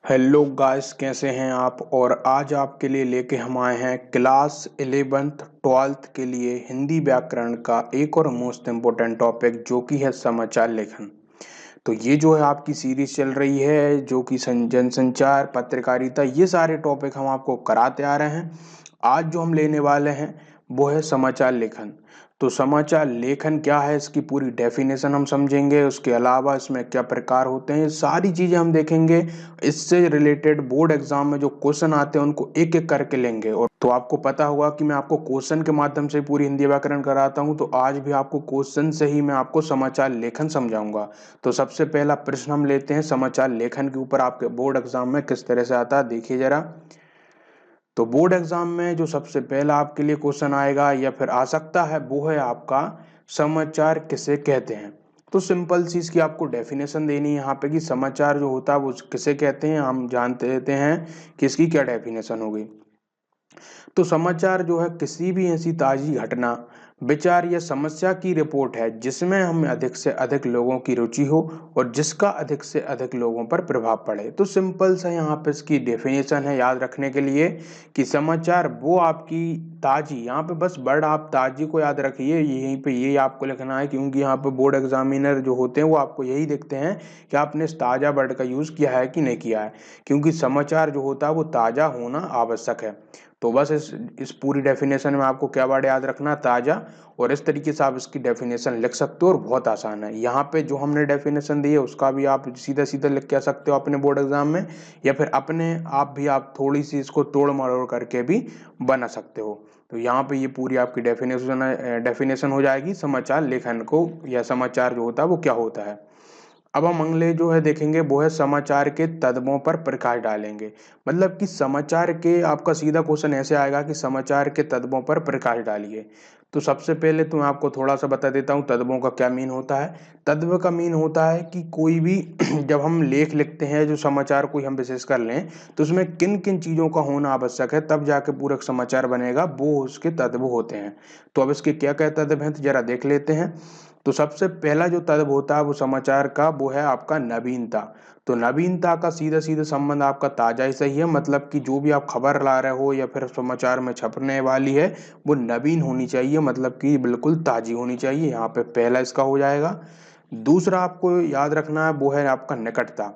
Hello guys, कैसे हैं आप। और आज आपके लिए लेके हम आए हैं क्लास 11th 12th के लिए हिंदी व्याकरण का एक और मोस्ट इम्पोर्टेंट टॉपिक जो कि है समाचार लेखन। तो ये जो है आपकी सीरीज चल रही है जो कि जनसंचार, पत्रकारिता, ये सारे टॉपिक हम आपको कराते आ रहे हैं। आज जो हम लेने वाले हैं वो है समाचार लेखन। तो समाचार लेखन क्या है, इसकी पूरी डेफिनेशन हम समझेंगे। उसके अलावा इसमें क्या प्रकार होते हैं, ये सारी चीजें हम देखेंगे। इससे रिलेटेड बोर्ड एग्जाम में जो क्वेश्चन आते हैं उनको एक एक करके लेंगे। और तो आपको पता होगा कि मैं आपको क्वेश्चन के माध्यम से पूरी हिंदी व्याकरण कराता हूं, तो आज भी आपको क्वेश्चन से ही मैं आपको समाचार लेखन समझाऊंगा। तो सबसे पहला प्रश्न हम लेते हैं समाचार लेखन के ऊपर, आपके बोर्ड एग्जाम में किस तरह से आता है देखिए जरा। तो बोर्ड एग्जाम में जो सबसे पहला आपके लिए क्वेश्चन आएगा या फिर आ सकता है वो है आपका, समाचार किसे कहते हैं। तो सिंपल सी इसकी आपको डेफिनेशन देनी है यहाँ पे कि समाचार जो होता है वो किसे कहते हैं। हम जानते रहते हैं कि इसकी क्या डेफिनेशन होगी। तो समाचार जो है किसी भी ऐसी ताजी घटना, विचार या समस्या की रिपोर्ट है जिसमें हमें अधिक से अधिक लोगों की रुचि हो और जिसका अधिक से अधिक लोगों पर प्रभाव पड़े। तो सिंपल सा यहाँ पे इसकी डेफिनेशन है याद रखने के लिए कि समाचार वो आपकी ताजी, यहाँ पे बस वर्ड आप ताजी को याद रखिए, यहीं पे ये आपको लिखना है क्योंकि यहाँ पे बोर्ड एग्जामिनर जो होते हैं वो आपको यही देखते हैं कि आपने इस ताजा वर्ड का यूज किया है कि नहीं किया है, क्योंकि समाचार जो होता है वो ताजा होना आवश्यक है। तो बस इस पूरी डेफिनेशन में आपको क्या वर्ड याद रखना, ताजा। और इस तरीके से आप इसकी डेफिनेशन लिख सकते हो और बहुत आसान है। यहाँ पे जो हमने डेफिनेशन दी है उसका भी आप सीधा सीधा लिख के आ सकते हो अपने बोर्ड एग्जाम में, या फिर अपने आप भी आप थोड़ी सी इसको तोड़ मरोड़ करके भी बना सकते हो। तो यहाँ पे ये पूरी आपकी डेफिनेशन हो जाएगी समाचार लेखन को, या समाचार जो होता है वो क्या होता है। अब हम अगले जो है देखेंगे वो है समाचार के तत्वों पर प्रकाश डालेंगे। मतलब कि समाचार के, आपका सीधा क्वेश्चन ऐसे आएगा कि समाचार के तत्वों पर प्रकाश डालिए। तो सबसे पहले तो मैं आपको थोड़ा सा बता देता हूँ तत्वों का क्या मीन होता है। तत्व का मीन होता है कि कोई भी जब हम लेख लिखते हैं, जो समाचार कोई हम विशेष कर लें, तो उसमें किन किन चीजों का होना आवश्यक है तब जाके पूरा समाचार बनेगा, वो उसके तत्व होते हैं। तो अब इसके क्या क्या तत्व हैं तो जरा देख लेते हैं। तो सबसे पहला जो तत्व होता है वो समाचार का, वो है आपका नवीनता। तो नवीनता का सीधा सीधा संबंध आपका ताजा ही सही है। मतलब कि जो भी आप खबर ला रहे हो या फिर समाचार में छपने वाली है वो नवीन होनी चाहिए, मतलब कि बिल्कुल ताजी होनी चाहिए। यहाँ पे पहला इसका हो जाएगा। दूसरा आपको याद रखना है वो है आपका निकटता।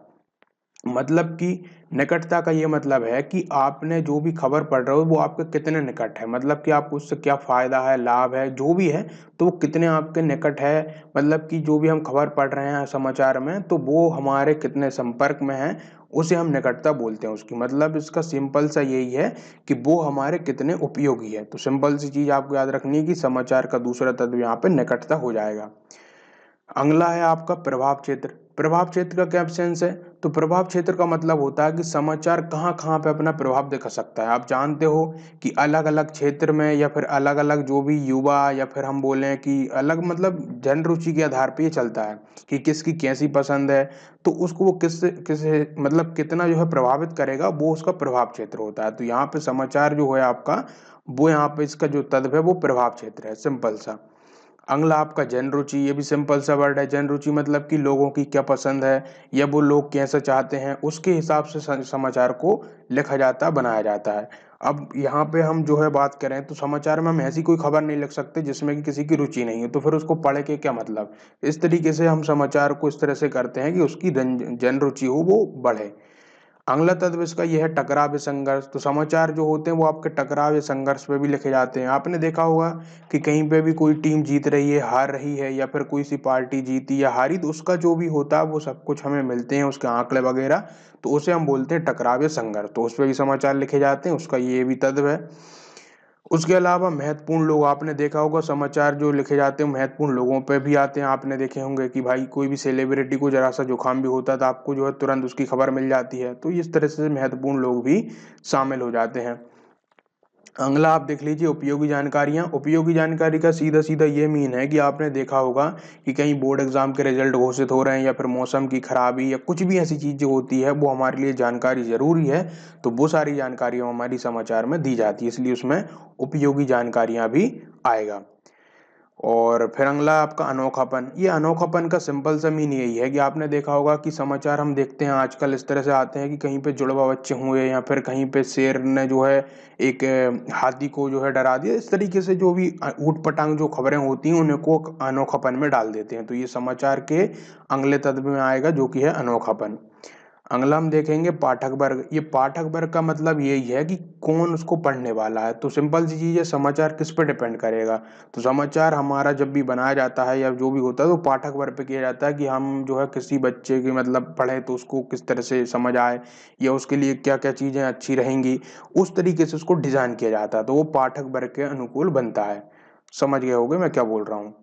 मतलब कि निकटता का ये मतलब है कि आपने जो भी खबर पढ़ रहे हो वो आपके कितने निकट है, मतलब कि आपको उससे क्या फायदा है, लाभ है, जो भी है, तो वो कितने आपके निकट है। मतलब कि जो भी हम खबर पढ़ रहे हैं समाचार में तो वो हमारे कितने संपर्क में है, उसे हम निकटता बोलते हैं उसकी। मतलब इसका सिंपल सा यही है कि वो हमारे कितने उपयोगी है। तो सिंपल सी चीज आपको याद रखनी है कि समाचार का दूसरा तत्व यहाँ पे निकटता हो जाएगा। अगला है आपका प्रभाव क्षेत्र। प्रभाव क्षेत्र का क्या सेंस है, तो प्रभाव क्षेत्र का मतलब होता है कि समाचार कहाँ कहाँ पे अपना प्रभाव दिखा सकता है। आप जानते हो कि अलग अलग क्षेत्र में या फिर अलग अलग जो भी युवा, या फिर हम बोलें कि अलग, मतलब जन रुचि के आधार पे ये चलता है कि किसकी कैसी पसंद है। तो उसको वो किस किस मतलब कितना जो है प्रभावित करेगा, वो उसका प्रभाव क्षेत्र होता है। तो यहाँ पे समाचार जो है आपका, वो यहाँ पे इसका जो तत्व है वो प्रभाव क्षेत्र है, सिंपल सा। अगला आपका जन रुचि, ये भी सिंपल सा वर्ड है। जन रुचि मतलब कि लोगों की क्या पसंद है या वो लोग कैसा चाहते हैं, उसके हिसाब से समाचार को लिखा जाता है, बनाया जाता है। अब यहाँ पे हम जो है बात करें तो समाचार में हम ऐसी कोई खबर नहीं लिख सकते जिसमें कि किसी की रुचि नहीं है, तो फिर उसको पढ़ के क्या मतलब। इस तरीके से हम समाचार को इस तरह से करते हैं कि उसकी जन रुचि हो, वो बढ़े। अगला तत्व इसका यह है टकराव या संघर्ष। तो समाचार जो होते हैं वो आपके टकराव या संघर्ष पे भी लिखे जाते हैं। आपने देखा होगा कि कहीं पे भी कोई टीम जीत रही है, हार रही है, या फिर कोई सी पार्टी जीती या हारी, तो उसका जो भी होता है वो सब कुछ हमें मिलते हैं, उसके आंकड़े वगैरह। तो उसे हम बोलते हैं टकराव या संघर्ष। तो उस पर भी समाचार लिखे जाते हैं, उसका ये भी तत्व है। उसके अलावा महत्वपूर्ण लोग, आपने देखा होगा समाचार जो लिखे जाते हैं महत्वपूर्ण लोगों पे भी आते हैं। आपने देखे होंगे कि भाई कोई भी सेलिब्रिटी को जरा सा जुकाम भी होता है तो आपको जो है तुरंत उसकी खबर मिल जाती है। तो इस तरह से महत्वपूर्ण लोग भी शामिल हो जाते हैं। अगला आप देख लीजिए उपयोगी जानकारियां। उपयोगी जानकारी का सीधा सीधा ये मीन है कि आपने देखा होगा कि कहीं बोर्ड एग्जाम के रिजल्ट घोषित हो रहे हैं या फिर मौसम की खराबी या कुछ भी ऐसी चीज जो होती है वो हमारे लिए जानकारी जरूरी है। तो वो सारी जानकारियां हमारी समाचार में दी जाती है, इसलिए उसमें उपयोगी जानकारियां भी आएगा। और फिर अगला आपका अनोखापन। ये अनोखापन का सिंपल सा मीन यही है कि आपने देखा होगा कि समाचार हम देखते हैं आजकल इस तरह से आते हैं कि कहीं पे जुड़वा बच्चे हुए या फिर कहीं पे शेर ने जो है एक हाथी को जो है डरा दिया। इस तरीके से जो भी ऊट पटांग जो खबरें होती हैं उनको अनोखापन में डाल देते हैं। तो ये समाचार के अगले तत्व में आएगा जो कि है अनोखापन। अगला हम देखेंगे पाठक वर्ग। ये पाठक वर्ग का मतलब यही है कि कौन उसको पढ़ने वाला है। तो सिंपल सी चीज है, समाचार किस पे डिपेंड करेगा। तो समाचार हमारा जब भी बनाया जाता है या जो भी होता है तो पाठक वर्ग पे किया जाता है कि हम जो है किसी बच्चे की मतलब पढ़े तो उसको किस तरह से समझ आए या उसके लिए क्या क्या चीजें अच्छी रहेंगी, उस तरीके से उसको डिजाइन किया जाता है। तो वो पाठक वर्ग के अनुकूल बनता है। समझ गए होगे मैं क्या बोल रहा हूँ।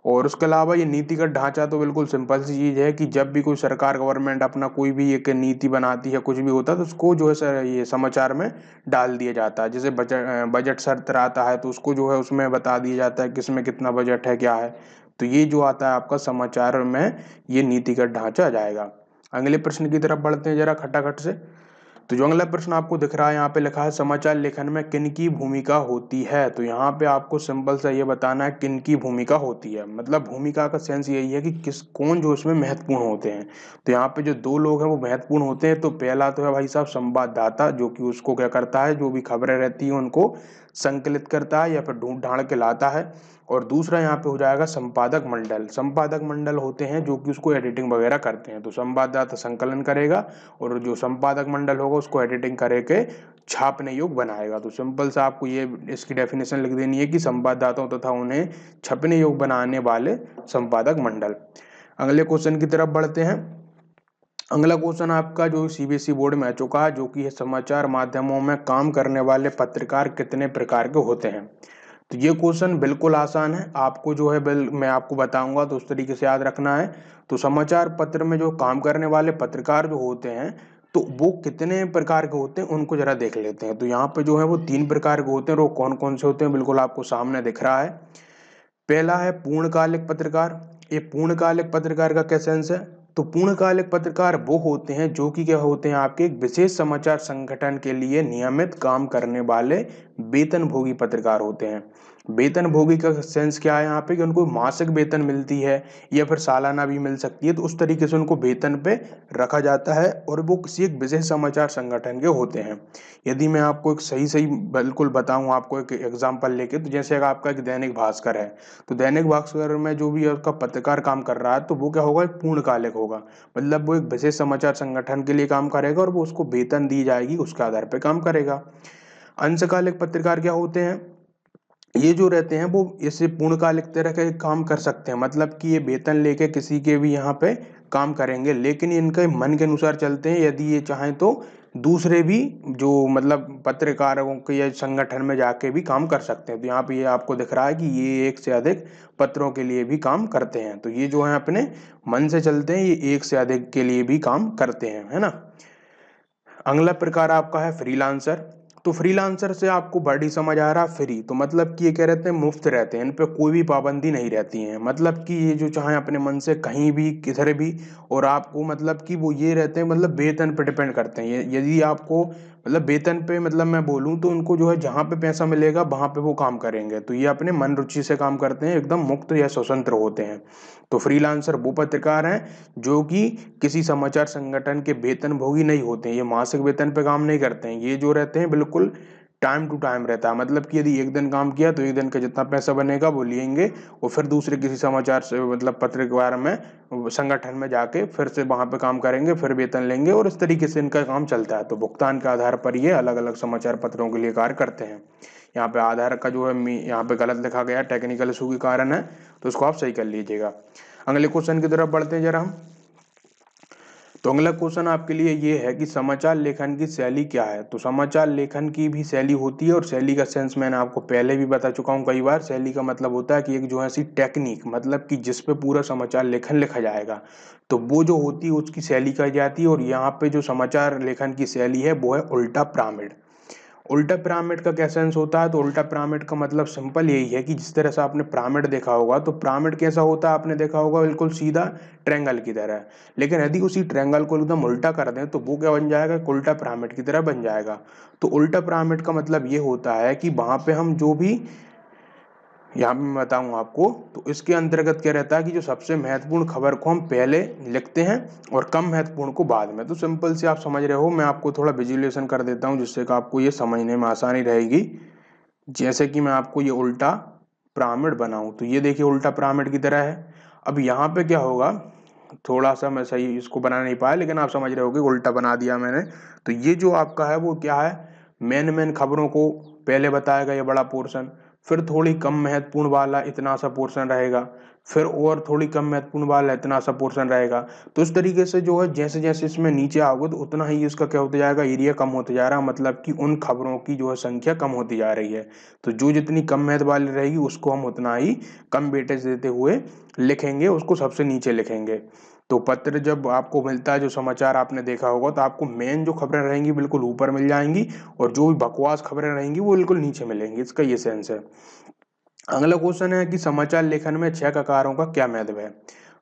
और उसके अलावा ये नीतिगत ढांचा तो बिल्कुल सिंपल सी चीज है कि जब भी कोई सरकार गवर्नमेंट अपना कोई भी एक नीति बनाती है, कुछ भी होता है तो उसको जो है सर ये समाचार में डाल दिया जाता है। जैसे बजट बजट सत्र आता है तो उसको जो है उसमें बता दिया जाता है किसमें कितना बजट है क्या है। तो ये जो आता है आपका समाचार में, ये नीतिगत ढांचा आ जाएगा। अगले प्रश्न की तरफ बढ़ते हैं जरा खटाखट से। तो जो अगला प्रश्न आपको दिख रहा है यहाँ पे लिखा है समाचार लेखन में किन की भूमिका होती है। तो यहाँ पे आपको सिंपल सा ये बताना है किन की भूमिका होती है। मतलब भूमिका का सेंस यही है कि किस कौन जो इसमें महत्वपूर्ण होते हैं। तो यहाँ पे जो दो लोग हैं वो महत्वपूर्ण होते हैं। तो पहला तो है भाई साहब संवाददाता, जो कि उसको क्या करता है, जो भी खबरें रहती है उनको संकलित करता है या फिर ढूंढ ढांड के लाता है। और दूसरा यहाँ पे हो जाएगा संपादक मंडल। संपादक मंडल होते हैं जो कि उसको एडिटिंग वगैरह करते हैं। तो संवाददाता संकलन करेगा और जो संपादक मंडल होगा उसको एडिटिंग करके छापने योग्य बनाएगा। तो सिंपल सा आपको ये इसकी डेफिनेशन लिख देनी है कि संवाददाताओं तथा उन्हें छपने योग्य बनाने वाले संपादक मंडल। अगले क्वेश्चन की तरफ बढ़ते हैं। अगला क्वेश्चन आपका जो सीबीएसई बोर्ड में आ चुका है, जो कि है समाचार माध्यमों में काम करने वाले पत्रकार कितने प्रकार के होते हैं। तो ये क्वेश्चन बिल्कुल आसान है। आपको जो है मैं आपको बताऊंगा तो उस तरीके से याद रखना है। तो समाचार पत्र में जो काम करने वाले पत्रकार जो होते हैं तो वो कितने प्रकार के होते हैं उनको जरा देख लेते हैं। तो यहाँ पे जो है वो 3 प्रकार के होते हैं। वो कौन कौन से होते हैं बिल्कुल आपको सामने दिख रहा है। पहला है पूर्णकालिक पत्रकार। ये पूर्णकालिक पत्रकार का क्या सेंस है। तो पूर्णकालिक पत्रकार वो होते हैं जो कि क्या होते हैं, आपके एक विशेष समाचार संगठन के लिए नियमित काम करने वाले वेतनभोगी पत्रकार होते हैं। वेतनभोगी का सेंस क्या है यहाँ पे कि उनको मासिक वेतन मिलती है या फिर सालाना भी मिल सकती है। तो उस तरीके से उनको वेतन पे रखा जाता है और वो किसी एक विशेष समाचार संगठन के होते हैं। यदि मैं आपको एक सही सही बिल्कुल बताऊं, आपको एक एग्जांपल लेके, तो जैसे अगर आपका एक दैनिक भास्कर है तो दैनिक भास्कर में जो भी आपका पत्रकार काम कर रहा है तो वो क्या होगा, एक पूर्णकालिक होगा। मतलब वो एक विशेष समाचार संगठन के लिए काम करेगा और वो उसको वेतन दी जाएगी उसके आधार पर काम करेगा। अंशकालिक पत्रकार क्या होते हैं, ये जो रहते हैं वो इससे पूर्णकालिक तरह के काम कर सकते हैं। मतलब कि ये वेतन लेके किसी के भी यहाँ पे काम करेंगे, लेकिन इनके मन के अनुसार चलते हैं। यदि ये चाहें तो दूसरे भी जो मतलब पत्रकारों के या संगठन में जाके भी काम कर सकते हैं। तो यहाँ पे ये आपको दिख रहा है कि ये एक से अधिक पत्रों के लिए भी काम करते हैं। तो ये जो है अपने मन से चलते हैं, ये एक से अधिक के लिए भी काम करते हैं, है ना। अगला प्रकार आपका है फ्रीलांसर। तो फ्रीलांसर से आपको बड़ी समझ आ रहा, फ्री तो मतलब कि ये क्या रहते हैं, मुफ्त रहते हैं। इन पे कोई भी पाबंदी नहीं रहती है। मतलब कि ये जो चाहे अपने मन से कहीं भी किधर भी, और आपको मतलब कि वो ये रहते हैं, मतलब वेतन पे डिपेंड करते हैं। यदि आपको मतलब वेतन पे मतलब मैं बोलूँ तो उनको जो है जहाँ पे पैसा मिलेगा वहां पे वो काम करेंगे। तो ये अपने मन रुचि से काम करते हैं, एकदम मुक्त या स्वतंत्र होते हैं। तो फ्रीलांसर वो पत्रकार हैं जो कि किसी समाचार संगठन के वेतनभोगी नहीं होते हैं। ये मासिक वेतन पे काम नहीं करते हैं। ये जो रहते हैं बिल्कुल टाइम टू टाइम रहता है। मतलब कि यदि एक दिन काम किया तो एक दिन का जितना पैसा बनेगा वो लेंगे और फिर दूसरे किसी समाचार से मतलब पत्रकार में संगठन में जाके फिर से वहां पे काम करेंगे, फिर वेतन लेंगे और इस तरीके से इनका काम चलता है। तो भुगतान के आधार पर ये अलग अलग समाचार पत्रों के लिए कार्य करते हैं। यहाँ पे आधार का जो है यहाँ पे गलत लिखा गया, टेक्निकल इशू के कारण है, तो उसको आप सही कर लीजिएगा। अगले क्वेश्चन की तरफ बढ़ते हैं जरा हम। तो अगला क्वेश्चन आपके लिए ये है कि समाचार लेखन की शैली क्या है। तो समाचार लेखन की भी शैली होती है और शैली का सेंस मैंने आपको पहले भी बता चुका हूँ कई बार। शैली का मतलब होता है कि एक जो है ऐसी टेक्निक, मतलब कि जिस पे पूरा समाचार लेखन लिखा जाएगा तो वो जो होती है उसकी शैली कही जाती है। और यहाँ पे जो समाचार लेखन की शैली है वो है उल्टा पिरामिड। उल्टा पिरामिड का क्या सेंस होता है। तो उल्टा पिरामिड का मतलब सिंपल यही है कि जिस तरह से आपने पिरामिड देखा होगा तो पिरामिड कैसा होता है, आपने देखा होगा बिल्कुल सीधा ट्रायंगल की तरह। लेकिन यदि उसी ट्रायंगल को एकदम उल्टा कर दें तो वो क्या बन जाएगा, एक उल्टा पिरामिड की तरह बन जाएगा। तो उल्टा पिरामिड का मतलब ये होता है कि वहां पे हम जो भी यहाँ पे मैं बताऊँ आपको, तो इसके अंतर्गत क्या रहता है कि जो सबसे महत्वपूर्ण खबर को हम पहले लिखते हैं और कम महत्वपूर्ण को बाद में। तो सिंपल से आप समझ रहे हो, मैं आपको थोड़ा विजुअलाइजेशन कर देता हूँ जिससे कि आपको ये समझने में आसानी रहेगी। जैसे कि मैं आपको ये उल्टा पिरामिड बनाऊं, तो ये देखिए उल्टा पिरामिड की तरह है। अब यहाँ पे क्या होगा, थोड़ा सा मैं सही इसको बना नहीं पाया, लेकिन आप समझ रहे हो कि उल्टा बना दिया मैंने। तो ये जो आपका है वो क्या है, मेन खबरों को पहले बताएगा ये बड़ा पोर्शन, फिर थोड़ी कम महत्वपूर्ण वाला इतना सा पोर्शन रहेगा, फिर और थोड़ी कम महत्वपूर्ण वाला इतना सा पोर्शन रहेगा। तो इस तरीके से जो है जैसे जैसे इसमें नीचे आओगे तो उतना ही उसका क्या होता जाएगा, एरिया कम होता जा रहा है, मतलब कि उन खबरों की जो है संख्या कम होती जा रही है। तो जो जितनी कम महत्व वाली रहेगी उसको हम उतना ही कम वेटेज देते हुए लिखेंगे, उसको सबसे नीचे लिखेंगे। तो पत्र जब आपको मिलता है, जो समाचार आपने देखा होगा, तो आपको मेन जो खबरें रहेंगी बिल्कुल ऊपर मिल जाएंगी और जो भी बकवास खबरें रहेंगी वो बिल्कुल नीचे मिलेंगी। इसका ये सेंस है। अगला क्वेश्चन है कि समाचार लेखन में 6 ककारों का क्या महत्व है।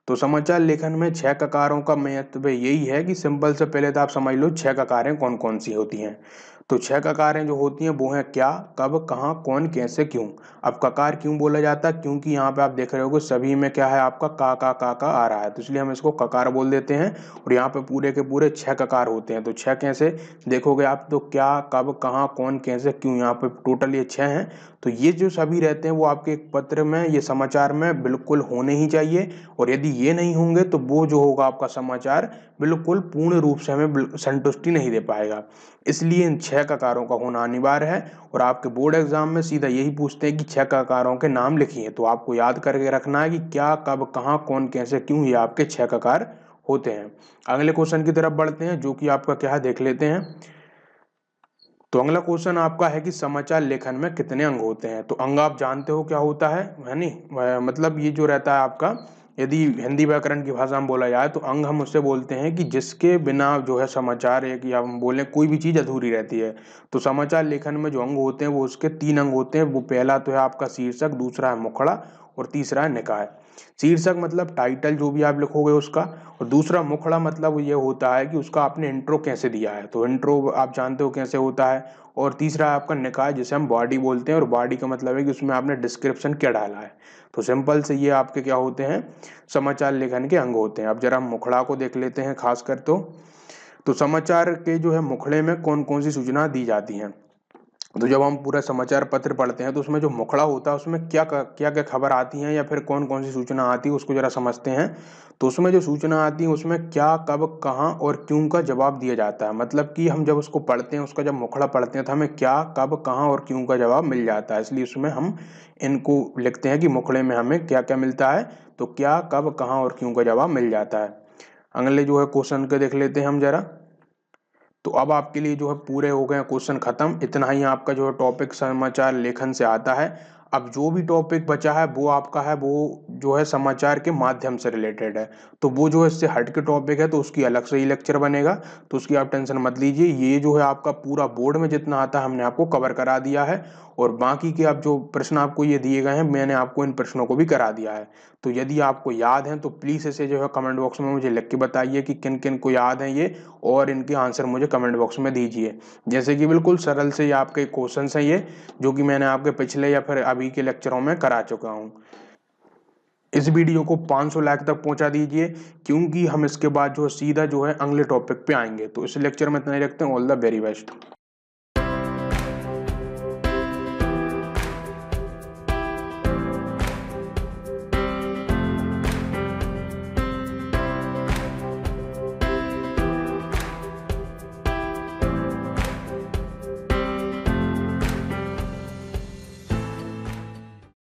तो समाचार लेखन में 6 ककारों का महत्व यही है कि सिंपल से पहले तो आप समझ लो 6 ककारें कौन कौन सी होती हैं। तो 6 ककारें जो होती हैं वो हैं क्या, कब, कहाँ, कौन, कैसे, क्यों। अब ककार क्यों बोला जाता है, क्योंकि यहाँ पे आप देख रहे हो सभी में क्या है, आपका का आ रहा है, तो इसलिए हम इसको ककार बोल देते हैं। और यहाँ पे पूरे के पूरे 6 ककार होते हैं। तो 6 कैसे देखोगे आप, तो क्या, कब, कहाँ, कौन, कैसे, क्यों, यहाँ पे टोटल ये 6 हैं। तो ये जो सभी रहते हैं वो आपके एक पत्र में, ये समाचार में बिल्कुल होने ही चाहिए। और यदि ये नहीं होंगे तो वो जो होगा आपका समाचार बिल्कुल पूर्ण रूप से हमें संतुष्टि नहीं दे पाएगा। इसलिए इन 6 ककारों का होना अनिवार्य है। और आपके बोर्ड एग्जाम में सीधा यही पूछते हैं कि 6 ककारों के नाम लिखिए, तो आपको याद करके रखना है कि क्या, कब, कहाँ, कौन, कैसे, क्यों, ये आपके 6 ककार होते हैं। अगले क्वेश्चन की तरफ बढ़ते हैं, जो कि आपका क्या है देख लेते हैं। तो अगला क्वेश्चन आपका है कि समाचार लेखन में कितने अंग होते हैं। तो अंग आप जानते हो क्या होता है नहीं, मतलब ये जो रहता है आपका, यदि हिंदी व्याकरण की भाषा में बोला जाए तो अंग हम उससे बोलते हैं कि जिसके बिना जो है समाचार एक, या हम बोलें कोई भी चीज़ अधूरी रहती है। तो समाचार लेखन में जो अंग होते हैं वो उसके 3 अंग होते हैं। वो पहला तो है आपका शीर्षक, दूसरा है मुखड़ा और तीसरा है निकाय। शीर्षक मतलब टाइटल जो भी आप लिखोगे उसका, और दूसरा मुखड़ा मतलब ये होता है कि उसका आपने इंट्रो कैसे दिया है, तो इंट्रो आप जानते हो कैसे होता है। और तीसरा आपका निकाय, जिसे हम बॉडी बोलते हैं, और बॉडी का मतलब है कि उसमें आपने डिस्क्रिप्शन क्या डाला है। तो सिंपल से ये आपके क्या होते हैं, समाचार लेखन के अंग होते हैं। अब जरा हम मुखड़ा को देख लेते हैं खासकर। तो समाचार के जो है मुखड़े में कौन कौन सी सूचना दी जाती हैं। तो जब हम पूरा समाचार पत्र पढ़ते हैं तो उसमें जो मुखड़ा होता है उसमें क्या क्या क्या खबर आती हैं या फिर कौन कौन सी सूचना आती है, उसको जरा समझते हैं। तो उसमें जो सूचना आती है उसमें क्या, कब, कहाँ और क्यों का जवाब दिया जाता है। मतलब कि हम जब उसको पढ़ते हैं, उसका जब मुखड़ा पढ़ते हैं, तो हमें क्या, कब, कहाँ और क्यों का जवाब मिल जाता है। इसलिए उसमें हम इनको लिखते हैं कि मुखड़े में हमें क्या क्या मिलता है। तो क्या, कब, कहाँ और क्यों का जवाब मिल जाता है। अगले जो है क्वेश्चन के देख लेते हैं हम जरा। तो अब आपके लिए जो है पूरे हो गए क्वेश्चन खत्म। इतना ही आपका जो है टॉपिक समाचार लेखन से आता है। अब जो भी टॉपिक बचा है वो आपका है, वो जो है समाचार के माध्यम से रिलेटेड है। तो वो जो है इससे हट के टॉपिक है, तो उसकी अलग से ही लेक्चर बनेगा। तो उसकी आप टेंशन मत लीजिए। ये जो है आपका पूरा बोर्ड में जितना आता है हमने आपको कवर करा दिया है। और बाकी के अब जो प्रश्न आपको ये दिए गए हैं, मैंने आपको इन प्रश्नों को भी करा दिया है। तो यदि आपको याद है तो प्लीज़ इसे जो है कमेंट बॉक्स में मुझे लिख के बताइए कि किन किन को याद है ये, और इनके आंसर मुझे कमेंट बॉक्स में दीजिए। जैसे कि बिल्कुल सरल से ये आपके क्वेश्चन हैं ये, जो कि मैंने आपके पिछले या फिर अभी के लेक्चरों में करा चुका हूँ। इस वीडियो को 500 लाइक तक पहुंचा दीजिए, क्योंकि हम इसके बाद जो है सीधा जो है अगले टॉपिक पे आएंगे। तो इस लेक्चर में इतना ही रखते हैं। All the very best.